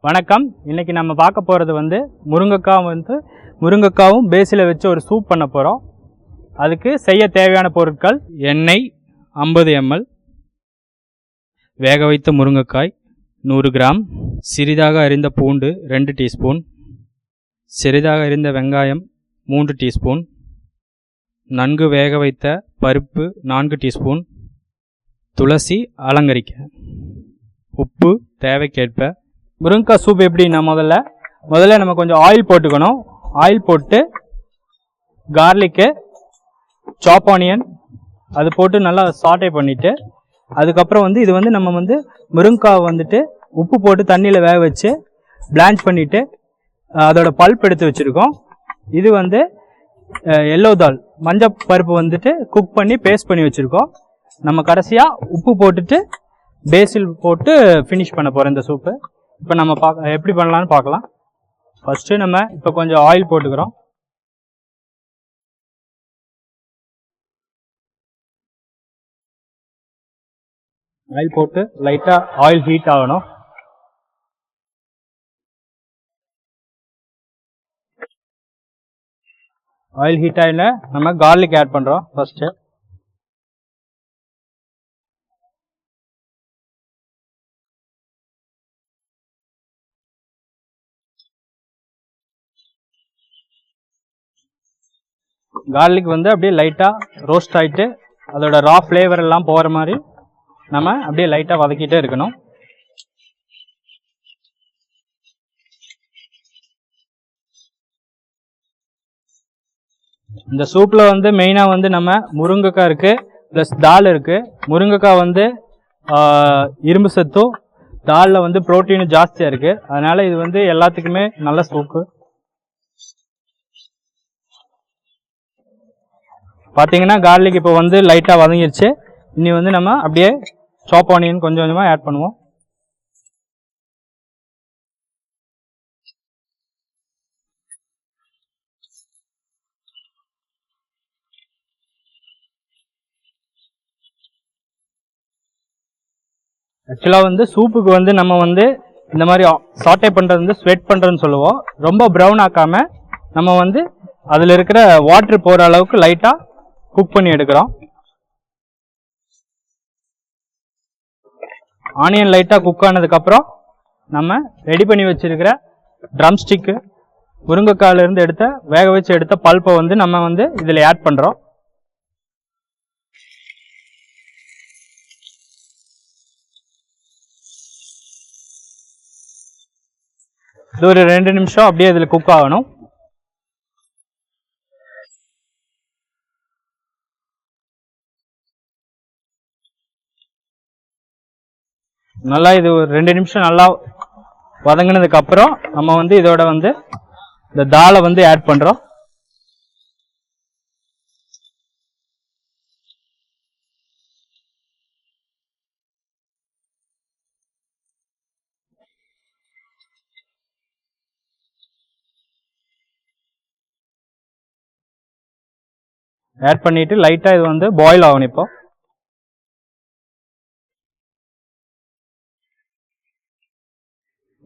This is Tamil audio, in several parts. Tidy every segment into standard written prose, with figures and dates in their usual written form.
வணக்கம். இன்னைக்கு நம்ம பார்க்க போகிறது வந்து முருங்கைக்காவும் பேசில வச்சு ஒரு சூப் பண்ண போகிறோம். அதுக்கு செய்ய தேவையான பொருட்கள்: எண்ணெய் 50 ml, வேக வைத்த முருங்கைக்காய் 100 கிராம், சிறிதாக அரிந்த பூண்டு 2 டீஸ்பூன், சிறிதாக அரிந்த வெங்காயம் 3 டீஸ்பூன், நன்கு வேக வைத்த பருப்பு 4 டீஸ்பூன், துளசி அலங்கரிக்க, உப்பு தேவைக்கேற்ப. முருங்கைக்காய் சூப் எப்படின்னா, முதல்ல நம்ம கொஞ்சம் ஆயில் போட்டுக்கணும். ஆயில் போட்டு கார்லிக்கு, சாப் ஆனியன் அது போட்டு நல்லா சாட்டே பண்ணிவிட்டு, அதுக்கப்புறம் வந்து இது வந்து நம்ம வந்து முருங்கைக்காய் வந்துட்டு உப்பு போட்டு தண்ணியில் வேக வச்சு பிளான்ச் பண்ணிவிட்டு அதோட பல்ப் எடுத்து வச்சுருக்கோம். இது வந்து எல்லோ தால் மஞ்சள் பருப்பு வந்துட்டு குக் பண்ணி பேஸ்ட் பண்ணி வச்சுருக்கோம். நம்ம கடைசியாக உப்பு போட்டுட்டு பேசில் போட்டு ஃபினிஷ் பண்ண போகிறோம் இந்த சூப்பு. இப்போ நம்ம எப்படி பண்ணலான்னு பார்க்கலாம். ஃபஸ்ட்டு நம்ம இப்போ கொஞ்சம் ஆயில் போட்டுக்கிறோம். ஆயில் போட்டு லைட்டாக ஆயில் ஹீட் ஆகணும். ஆயில் ஹீட் ஆகில நம்ம கார்லிக் ஆட் பண்ணுறோம். ஃபஸ்ட்டு கார்லிக் வந்து அப்படியே லைட்டாக ரோஸ்ட் ஆகிட்டு அதோட ரா ஃப்ளேவர் எல்லாம் போகிற மாதிரி நம்ம அப்படியே லைட்டாக வதக்கிட்டே இருக்கணும். இந்த சூப்பில் வந்து மெயினாக வந்து நம்ம முருங்கைக்காய் இருக்குது, ப்ளஸ் தால் இருக்குது. முருங்கைக்காய் வந்து இரும்பு சத்தும், தாலில் வந்து ப்ரோட்டீனும் ஜாஸ்தியாக இருக்குது. அதனால் இது வந்து எல்லாத்துக்குமே நல்ல சூப்பு. பார்த்தீங்கன்னா கார்லிக் இப்போ வந்து லைட்டாக வதங்கிடுச்சு. இனி வந்து நம்ம அப்படியே சாப் ஆனியன் கொஞ்சம் கொஞ்சமாக ஆட் பண்ணுவோம். ஆக்சுவலாக வந்து சூப்புக்கு வந்து நம்ம வந்து இந்த மாதிரி சாட்டே பண்ணுறது வந்து ஸ்வெட் பண்ணுறதுன்னு சொல்லுவோம். ரொம்ப ப்ரௌன் ஆக்காமல் நம்ம வந்து அதில் இருக்கிற வாட்டர் போகிற அளவுக்கு லைட்டாக குக் பண்ணி எடுக்கிறோம். ஆனியன் லைட்டாக குக் ஆனதுக்கப்புறம் நம்ம ரெடி பண்ணி வச்சிருக்கிற ட்ரம் ஸ்டிக்கு, முருங்கைக்காயிலிருந்து வேக வச்சு எடுத்த பல்ப்பை வந்து நம்ம வந்து இதில் ஆட் பண்ணுறோம். இது ஒரு 2 நிமிஷம் அப்படியே இதில் குக் ஆகணும். நல்லா இது ஒரு 2 நிமிஷம் நல்லா வதங்கினதுக்கு அப்புறம் நம்ம வந்து இதோட வந்து இந்த தாலை வந்து ஆட் பண்றோம். ஆட் பண்ணிட்டு லைட்டா இது வந்து பாயில் ஆகணும். இப்போ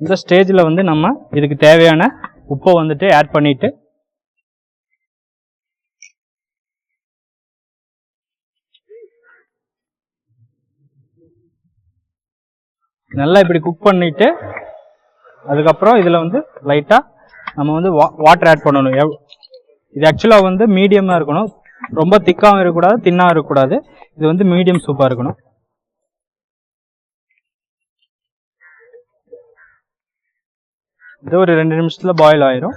இந்த ஸ்டேஜில் வந்து நம்ம இதுக்கு தேவையான உப்பை வந்துட்டு ஆட் பண்ணிட்டு நல்லா இப்படி குக் பண்ணிட்டு அதுக்கப்புறம் இதில் வந்து லைட்டாக நம்ம வந்து வாட்டர் ஆட் பண்ணணும். இது ஆக்சுவலாக வந்து மீடியமாக இருக்கணும். ரொம்ப திக்காகவும் இருக்கக்கூடாது, தின்னாகவும் இருக்கக்கூடாது. இது வந்து மீடியம் சூப்பாக இருக்கணும். இது ஒரு 2 நிமிஷத்தில் பாயில் ஆயிரும்.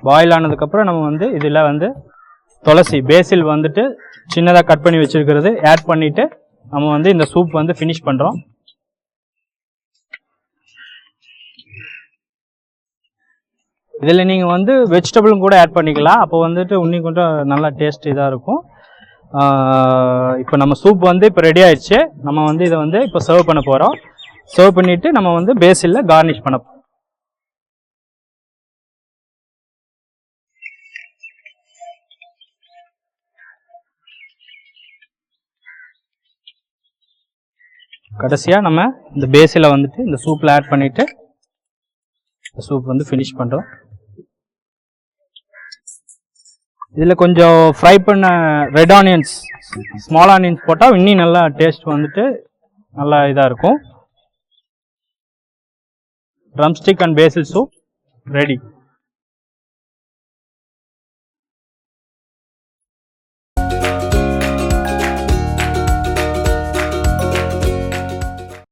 பாயில் ஆனதுக்கப்புறம் நம்ம வந்து இதில் வந்து துளசி பேசில் வந்துட்டு சின்னதாக கட் பண்ணி வச்சிருக்கிறது ஆட் பண்ணிட்டு நம்ம வந்து இந்த சூப் வந்து ஃபினிஷ் பண்ணுறோம். இதில் நீங்கள் வந்து வெஜிடபிளும் கூட ஆட் பண்ணிக்கலாம். அப்போ வந்துட்டு இன்னும் கொஞ்சம் நல்லா டேஸ்ட் இதாக இருக்கும். இப்போ நம்ம சூப் வந்து இப்போ ரெடி ஆயிடுச்சு. நம்ம வந்து இதை வந்து இப்போ சர்வ் பண்ண போகிறோம். சர்வ் பண்ணிவிட்டு நம்ம வந்து பேசிலில் கார்னிஷ் பண்ண போகிறோம். கடைசியாக நம்ம இந்த பேசில வந்துட்டு இந்த சூப்பில் ஆட் பண்ணிவிட்டு சூப் வந்து ஃபினிஷ் பண்ணுறோம். இதில் கொஞ்சம் ஃப்ரை பண்ண ரெட் ஆனியன்ஸ், ஸ்மால் ஆனியன்ஸ் போட்டால் இன்னும் நல்லா டேஸ்ட் வந்துட்டு நல்லா இதாக இருக்கும். Drum stick and phase soup ready.